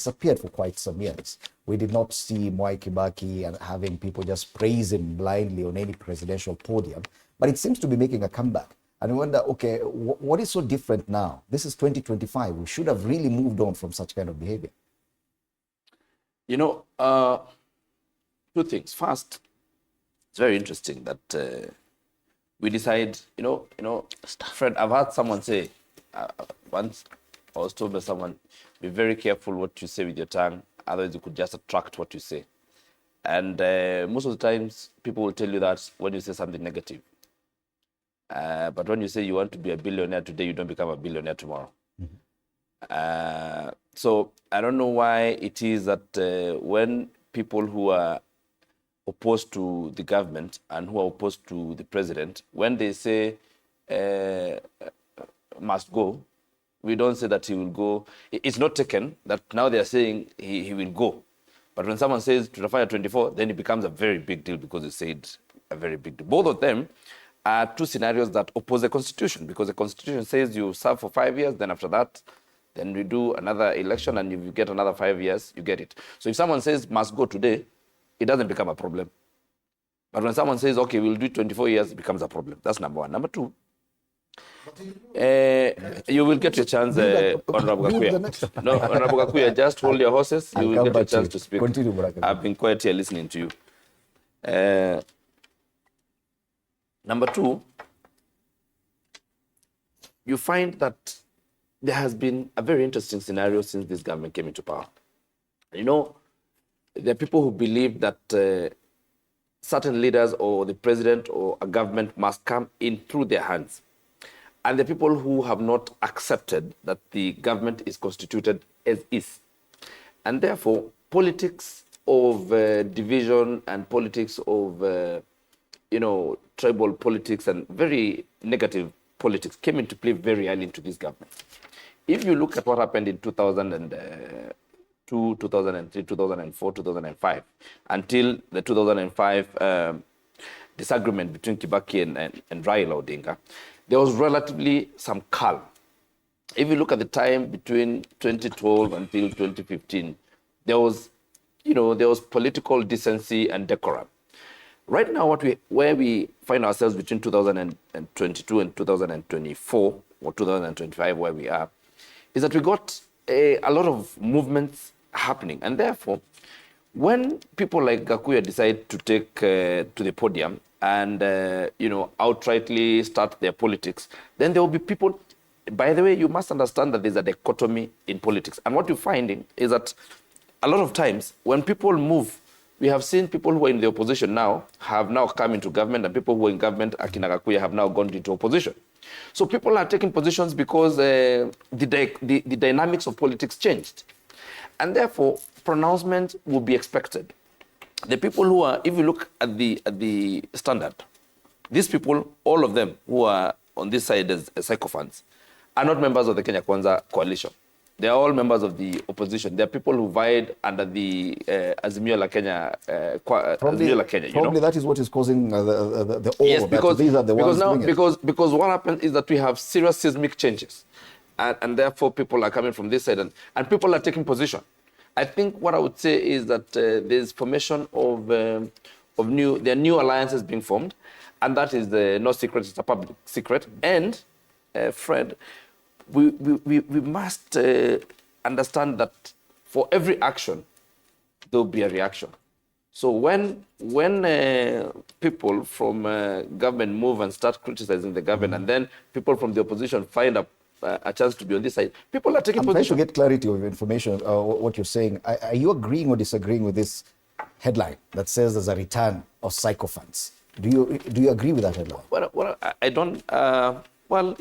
disappeared for quite some years. We did not see Mwai Kibaki and having people just praise him blindly on any presidential podium, but it seems to be making a comeback. And we wonder, okay, what is so different now? This is 2025. We should have really moved on from such kind of behavior. You know, two things. First, it's very interesting that we decide, Fred, I've heard someone say, once I was told by someone, be very careful what you say with your tongue, otherwise you could just attract what you say. And most of the times, people will tell you that when you say something negative. But when you say you want to be a billionaire today, you don't become a billionaire tomorrow. Mm-hmm. So I don't know why it is that when people who are opposed to the government and who are opposed to the president, when they say must go, we don't say that he will go. It's not taken that now they are saying he will go. But when someone says to Rafaya 24, then it becomes a very big deal because you said a very big deal. Both of them are two scenarios that oppose the Constitution, because the Constitution says you serve for 5 years, then after that, then we do another election, and if you get another 5 years, you get it. So if someone says must go today, it doesn't become a problem. But when someone says, okay, we'll do 24 years, it becomes a problem. That's number one. Number two, you will get your chance, Honorable Gakuya. No, Honorable Gakuya, just hold your horses. You will get your chance to speak. Continue, I've been quiet here listening to you. Number two, you find that there has been a very interesting scenario since this government came into power. You know, there are people who believe that certain leaders or the president or a government must come in through their hands. And the people who have not accepted that the government is constituted as is. And therefore, politics of division and politics of, tribal politics and very negative politics came into play very early into this government. If you look at what happened in 2002, 2003, 2004, 2005, until the 2005 disagreement between Kibaki and Raila Odinga, there was relatively some calm. If you look at the time between 2012 until 2015, there was political decency and decorum. Right now, where we find ourselves between 2022 and 2024, or 2025, where we are, is that we got a lot of movements happening. And therefore, when people like Gakuya decide to take to the podium and, outrightly start their politics, then there will be people. By the way, you must understand that there's a dichotomy in politics. And what you're finding is that a lot of times when people move, we have seen people who are in the opposition now have now come into government, and people who are in government, Akina Gakuya, have now gone into opposition. So people are taking positions because the dynamics of politics changed. And therefore, pronouncement will be expected. The people who are, if you look at the standard, these people, all of them who are on this side as sycophants, are not members of the Kenya Kwanza coalition. They are all members of the opposition. They are people who vied under the Azimio la Kenya. Probably that is what is causing the awe. Yes, because these are the ones doing it. Because what happens is that we have serious seismic changes, and therefore people are coming from this side, and people are taking position. I think what I would say is that there's formation of new alliances being formed, and that is no secret, it's a public secret. And Fred, we must understand that for every action, there will be a reaction. So when people from government move and start criticizing the government, and then people from the opposition find a chance to be on this side, people are taking position. I'm trying to get clarity of information, what you're saying. Are you agreeing or disagreeing with this headline that says there's a return of sycophants? Do you agree with that headline? Well, I don't. Well,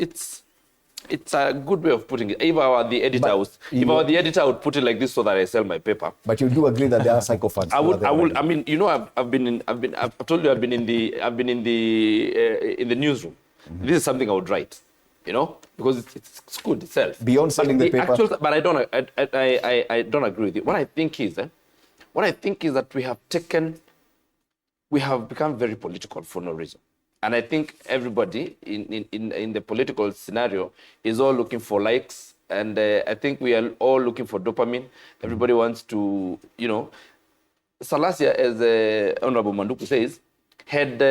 it's a good way of putting it. If I were the editor, I would put it like this so that I sell my paper. But you do agree that there are sycophants. I would. I mean, I've told you I've been in the newsroom. Mm-hmm. This is something I would write, because it's good itself. Beyond selling the paper. But I don't agree with you. What I think is that we have become very political for no reason. And I think everybody in the political scenario is all looking for likes And I think we are all looking for dopamine. Everybody wants to, Salasia, as Honorable Manduku says, had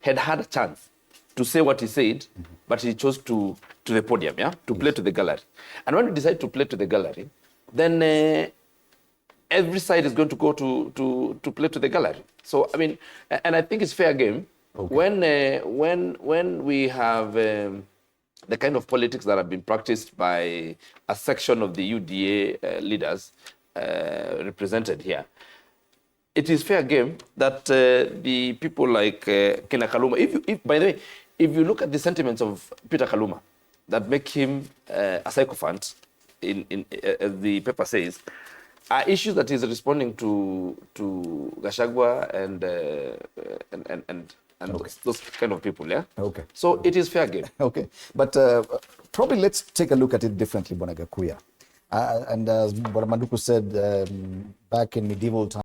had a chance to say what he said, but he chose to the podium, to play to the gallery. And when you decide to play to the gallery, then every side is going to go to play to the gallery. So, I mean, and I think it's fair game when we have the kind of politics that have been practiced by a section of the UDA leaders represented here. It is fair game that the people like Kena Kaluma, if by the way, if you look at the sentiments of Peter Kaluma that make him a sycophant, as the paper says, are issues that he's responding to Gachagua and those kind of people, yeah? Okay. So it is fair game. Okay. But probably let's take a look at it differently, Bwana Gakuya. And as Bwana Manduku said, back in medieval times,